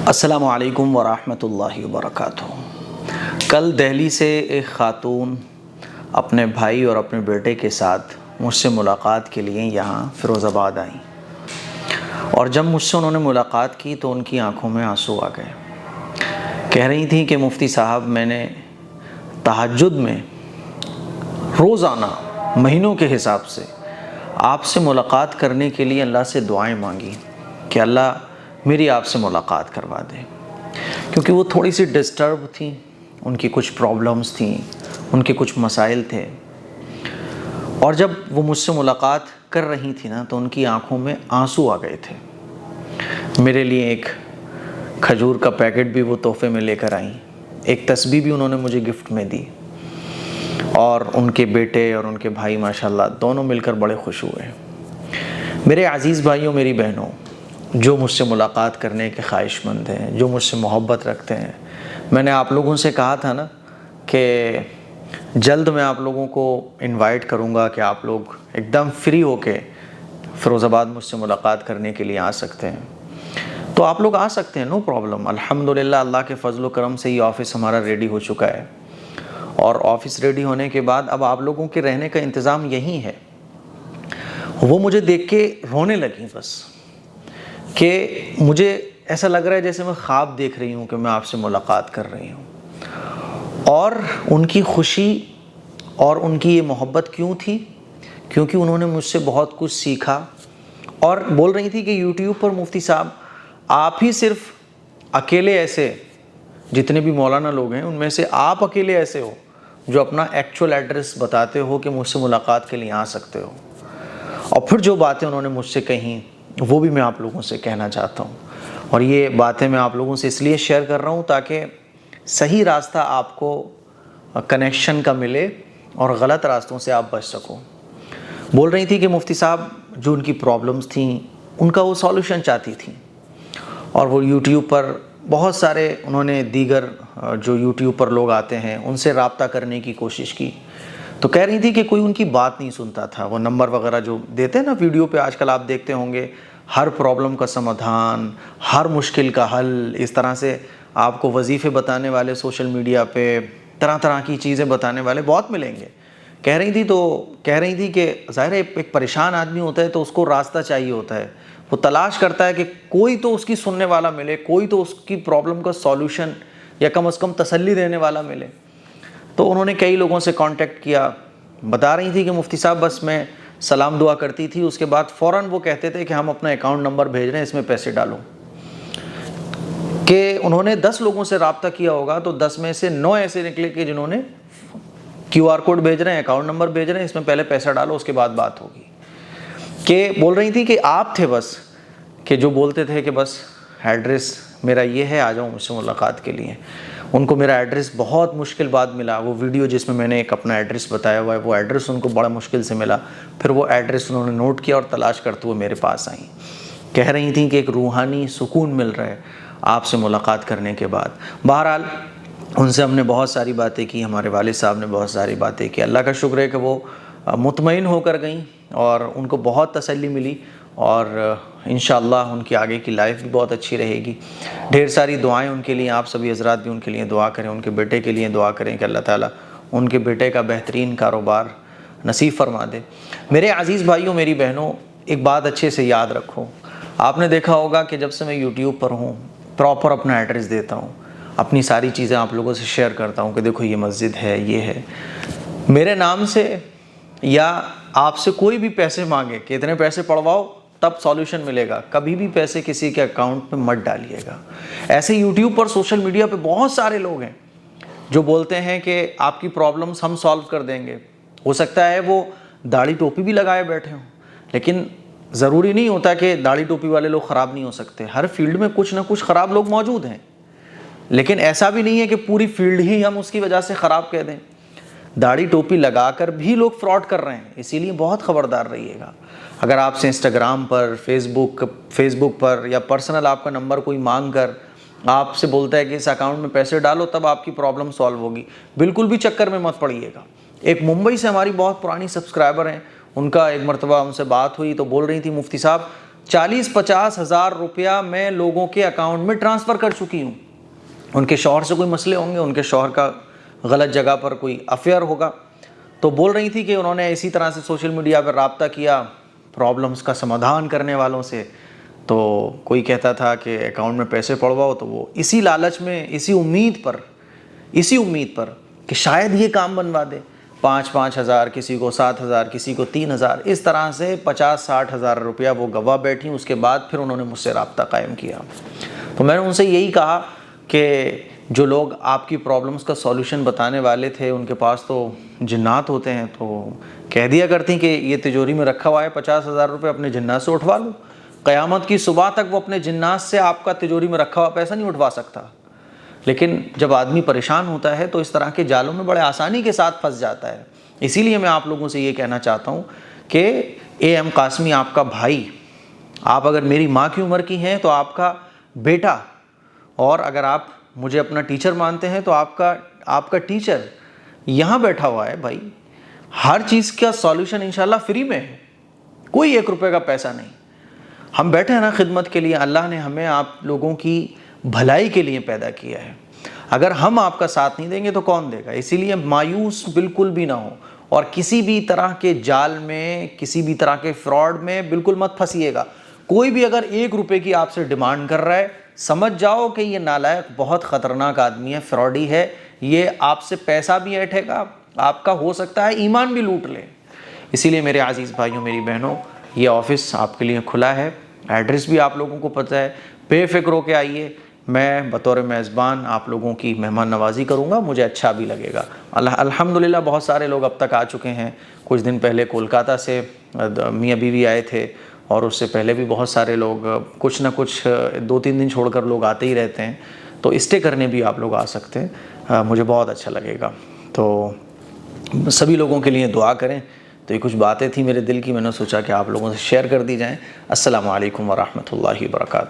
السلام علیکم ورحمۃ اللہ وبرکاتہ۔ کل دہلی سے ایک خاتون اپنے بھائی اور اپنے بیٹے کے ساتھ مجھ سے ملاقات کے لیے یہاں فیروز آباد آئیں، اور جب مجھ سے انہوں نے ملاقات کی تو ان کی آنکھوں میں آنسو آ گئے۔ کہہ رہی تھیں کہ مفتی صاحب، میں نے تہجد میں روزانہ مہینوں کے حساب سے آپ سے ملاقات کرنے کے لیے اللہ سے دعائیں مانگی کہ اللہ میری آپ سے ملاقات کروا دے، کیونکہ وہ تھوڑی سی ڈسٹرب تھیں، ان کی کچھ پرابلمز تھیں، ان کے کچھ مسائل تھے، اور جب وہ مجھ سے ملاقات کر رہی تھی نا تو ان کی آنکھوں میں آنسو آ گئے تھے۔ میرے لیے ایک کھجور کا پیکٹ بھی وہ تحفے میں لے کر آئیں، ایک تسبیح بھی انہوں نے مجھے گفٹ میں دی، اور ان کے بیٹے اور ان کے بھائی ماشاءاللہ دونوں مل کر بڑے خوش ہوئے۔ میرے عزیز بھائیوں، میری بہنوں، جو مجھ سے ملاقات کرنے کے خواہش مند ہیں، جو مجھ سے محبت رکھتے ہیں، میں نے آپ لوگوں سے کہا تھا نا کہ جلد میں آپ لوگوں کو انوائٹ کروں گا کہ آپ لوگ ایک دم فری ہو کے فیروز آباد مجھ سے ملاقات کرنے کے لیے آ سکتے ہیں، تو آپ لوگ آ سکتے ہیں، نو پرابلم۔ الحمدللہ اللہ کے فضل و کرم سے یہ آفس ہمارا ریڈی ہو چکا ہے، اور آفس ریڈی ہونے کے بعد اب آپ لوگوں کے رہنے کا انتظام یہی ہے۔ وہ مجھے دیکھ کے رونے لگیں بس، کہ مجھے ایسا لگ رہا ہے جیسے میں خواب دیکھ رہی ہوں کہ میں آپ سے ملاقات کر رہی ہوں۔ اور ان کی خوشی اور ان کی یہ محبت کیوں تھی؟ کیونکہ انہوں نے مجھ سے بہت کچھ سیکھا، اور بول رہی تھی کہ یوٹیوب پر مفتی صاحب آپ ہی صرف اکیلے ایسے، جتنے بھی مولانا لوگ ہیں ان میں سے آپ اکیلے ایسے ہو جو اپنا ایکچول ایڈریس بتاتے ہو کہ مجھ سے ملاقات کے لیے آ سکتے ہو۔ اور پھر جو باتیں انہوں نے مجھ سے کہیں وہ بھی میں آپ لوگوں سے کہنا چاہتا ہوں، اور یہ باتیں میں آپ لوگوں سے اس لیے شیئر کر رہا ہوں تاکہ صحیح راستہ آپ کو کنیکشن کا ملے اور غلط راستوں سے آپ بچ سکو۔ بول رہی تھی کہ مفتی صاحب جو ان کی پرابلمز تھیں ان کا وہ سولوشن چاہتی تھیں، اور وہ یوٹیوب پر بہت سارے انہوں نے دیگر جو یوٹیوب پر لوگ آتے ہیں ان سے رابطہ کرنے کی کوشش کی، تو کہہ رہی تھی کہ کوئی ان کی بات نہیں سنتا تھا۔ وہ نمبر وغیرہ جو دیتے ہیں نا ویڈیو پہ، آج کل آپ دیکھتے ہوں گے ہر پرابلم کا سمادھان، ہر مشکل کا حل، اس طرح سے آپ کو وظیفے بتانے والے سوشل میڈیا پہ طرح طرح کی چیزیں بتانے والے بہت ملیں گے۔ کہہ رہی تھی کہ ظاہر ہے ایک پریشان آدمی ہوتا ہے تو اس کو راستہ چاہیے ہوتا ہے، وہ تلاش کرتا ہے کہ کوئی تو اس کی سننے والا ملے، کوئی تو اس کی پرابلم کا سولوشن یا کم از کم تسلی دینے والا ملے۔ تو انہوں نے کئی لوگوں سے کانٹیکٹ کیا، بتا رہی تھی کہ مفتی صاحب بس میں سلام دعا کرتی تھی، اس کے بعد فوراً وہ کہتے تھے کہ ہم اپنا اکاؤنٹ نمبر بھیج رہے ہیں، اس میں پیسے ڈالو۔ کہ انہوں نے 10 لوگوں سے رابطہ کیا ہوگا تو 10 میں سے 9 ایسے نکلے کہ جنہوں نے QR کوڈ بھیج رہے ہیں، اکاؤنٹ نمبر بھیج رہے ہیں، اس میں پہلے پیسہ ڈالو اس کے بعد بات ہوگی۔ کہ بول رہی تھی کہ آپ تھے بس کہ جو بولتے تھے کہ بس ایڈریس میرا یہ ہے، آ جاؤ مجھ سے ملاقات کے لیے۔ ان کو میرا ایڈریس بہت مشکل بعد ملا، وہ ویڈیو جس میں نے ایک اپنا ایڈریس بتایا ہوا ہے وہ ایڈریس ان کو بڑا مشکل سے ملا، پھر وہ ایڈریس انہوں نے نوٹ کیا اور تلاش کرتے ہوئے میرے پاس آئیں۔ کہہ رہی تھیں کہ ایک روحانی سکون مل رہا ہے آپ سے ملاقات کرنے کے بعد۔ بہرحال ان سے ہم نے بہت ساری باتیں کی، ہمارے والد صاحب نے بہت ساری باتیں کی۔ اللہ کا شکر ہے کہ وہ مطمئن ہو کر گئیں اور ان کو بہت تسلی ملی، اور انشاءاللہ ان کی آگے کی لائف بھی بہت اچھی رہے گی۔ ڈھیر ساری دعائیں ان کے لیے، آپ سبھی حضرات بھی ان کے لیے دعا کریں، ان کے بیٹے کے لیے دعا کریں کہ اللہ تعالیٰ ان کے بیٹے کا بہترین کاروبار نصیب فرما دے۔ میرے عزیز بھائیوں، میری بہنوں، ایک بات اچھے سے یاد رکھو، آپ نے دیکھا ہوگا کہ جب سے میں یوٹیوب پر ہوں پراپر اپنا ایڈریس دیتا ہوں، اپنی ساری چیزیں آپ لوگوں سے شیئر کرتا ہوں کہ دیکھو یہ مسجد ہے، یہ ہے۔ میرے نام سے یا آپ سے کوئی بھی پیسے مانگے کہ اتنے پیسے پڑواؤ تب سولوشن ملے گا، کبھی بھی پیسے کسی کے اکاؤنٹ پہ مت ڈالیے گا۔ ایسے یوٹیوب پر سوشل میڈیا پہ بہت سارے لوگ ہیں جو بولتے ہیں کہ آپ کی پرابلمس ہم سالو کر دیں گے۔ ہو سکتا ہے وہ داڑھی ٹوپی بھی لگائے بیٹھے ہوں، لیکن ضروری نہیں ہوتا کہ داڑھی ٹوپی والے لوگ خراب نہیں ہو سکتے۔ ہر فیلڈ میں کچھ نہ کچھ خراب لوگ موجود ہیں، لیکن ایسا بھی نہیں ہے کہ پوری فیلڈ ہی ہم اس کی وجہ سے خراب کہہ دیں۔ داڑھی ٹوپی لگا کر بھی لوگ فراڈ کر رہے ہیں، اسی لیے بہت خبردار رہیے گا۔ اگر آپ سے انسٹاگرام پر، فیس بک پر یا پرسنل آپ کا نمبر کوئی مانگ کر آپ سے بولتا ہے کہ اس اکاؤنٹ میں پیسے ڈالو تب آپ کی پرابلم سالو ہوگی، بالکل بھی چکر میں مت پڑیے گا۔ ایک ممبئی سے ہماری بہت پرانی سبسکرائبر ہیں، ان کا ایک مرتبہ ہم سے بات ہوئی تو بول رہی تھی مفتی صاحب 40-50 ہزار روپیہ میں لوگوں کے اکاؤنٹ میں ٹرانسفر کر چکی ہوں. ان کے شوہر سے کوئی مسئلے ہوں گے, ان کے شوہر کا غلط جگہ پر کوئی افیئر ہوگا, تو بول رہی تھی کہ انہوں نے اسی طرح سے سوشل میڈیا پر رابطہ کیا پرابلمس کا سمادھان کرنے والوں سے. تو کوئی کہتا تھا کہ اکاؤنٹ میں پیسے پڑواؤ, تو وہ اسی لالچ میں, اسی امید پر کہ شاید یہ کام بنوا دے, 5-5 ہزار, کسی کو 7 ہزار, کسی کو 3 ہزار, اس طرح سے 50-60 ہزار روپیہ وہ گوا بیٹھی. اس کے بعد پھر انہوں نے مجھ سے رابطہ قائم کیا. تو میں نے ان سے یہی کہا کہ جو لوگ آپ کی پرابلمس کا سولوشن بتانے والے تھے, ان کے پاس تو جنات ہوتے ہیں, تو کہہ دیا کرتی کہ یہ تجوری میں رکھا ہوا ہے 50 ہزار روپے, اپنے جنات سے اٹھوا لو. قیامت کی صبح تک وہ اپنے جنات سے آپ کا تجوری میں رکھا ہوا پیسہ نہیں اٹھوا سکتا. لیکن جب آدمی پریشان ہوتا ہے تو اس طرح کے جالوں میں بڑے آسانی کے ساتھ پھنس جاتا ہے. اسی لیے میں آپ لوگوں سے یہ کہنا چاہتا ہوں کہ اے ایم قاسمی آپ کا بھائی, آپ اگر میری ماں کی عمر کی ہیں تو آپ کا بیٹا, اور اگر آپ مجھے اپنا ٹیچر مانتے ہیں تو آپ کا ٹیچر یہاں بیٹھا ہوا ہے بھائی. ہر چیز کا سولوشن انشاءاللہ فری میں ہے, کوئی 1 روپے کا پیسہ نہیں. ہم بیٹھے ہیں نا خدمت کے لیے. اللہ نے ہمیں آپ لوگوں کی بھلائی کے لیے پیدا کیا ہے. اگر ہم آپ کا ساتھ نہیں دیں گے تو کون دے گا؟ اسی لیے مایوس بالکل بھی نہ ہو, اور کسی بھی طرح کے جال میں, کسی بھی طرح کے فراڈ میں بالکل مت پھنسیے گا. کوئی بھی اگر 1 روپے کی آپ سے ڈیمانڈ کر رہا ہے, سمجھ جاؤ کہ یہ نالائق بہت خطرناک آدمی ہے, فراڈی ہے. یہ آپ سے پیسہ بھی ایٹھے گا, آپ کا ہو سکتا ہے ایمان بھی لوٹ لے. اسی لیے میرے عزیز بھائیوں, میری بہنوں, یہ آفس آپ کے لیے کھلا ہے. ایڈریس بھی آپ لوگوں کو پتہ ہے. بے فکر ہو کے آئیے. میں بطور میزبان آپ لوگوں کی مہمان نوازی کروں گا, مجھے اچھا بھی لگے گا. الحمدللہ بہت سارے لوگ اب تک آ چکے ہیں. کچھ دن پہلے کولکاتہ سے میاں بیوی آئے تھے, اور اس سے پہلے بھی بہت سارے لوگ, کچھ نہ کچھ 2-3 دن چھوڑ کر لوگ آتے ہی رہتے ہیں. تو اسٹے کرنے بھی آپ لوگ آ سکتے ہیں, مجھے بہت اچھا لگے گا. تو سبھی لوگوں کے لیے دعا کریں. تو یہ کچھ باتیں تھیں میرے دل کی, میں نے سوچا کہ آپ لوگوں سے شیئر کر دی جائیں. السلام علیکم ورحمۃ اللہ وبرکاتہ.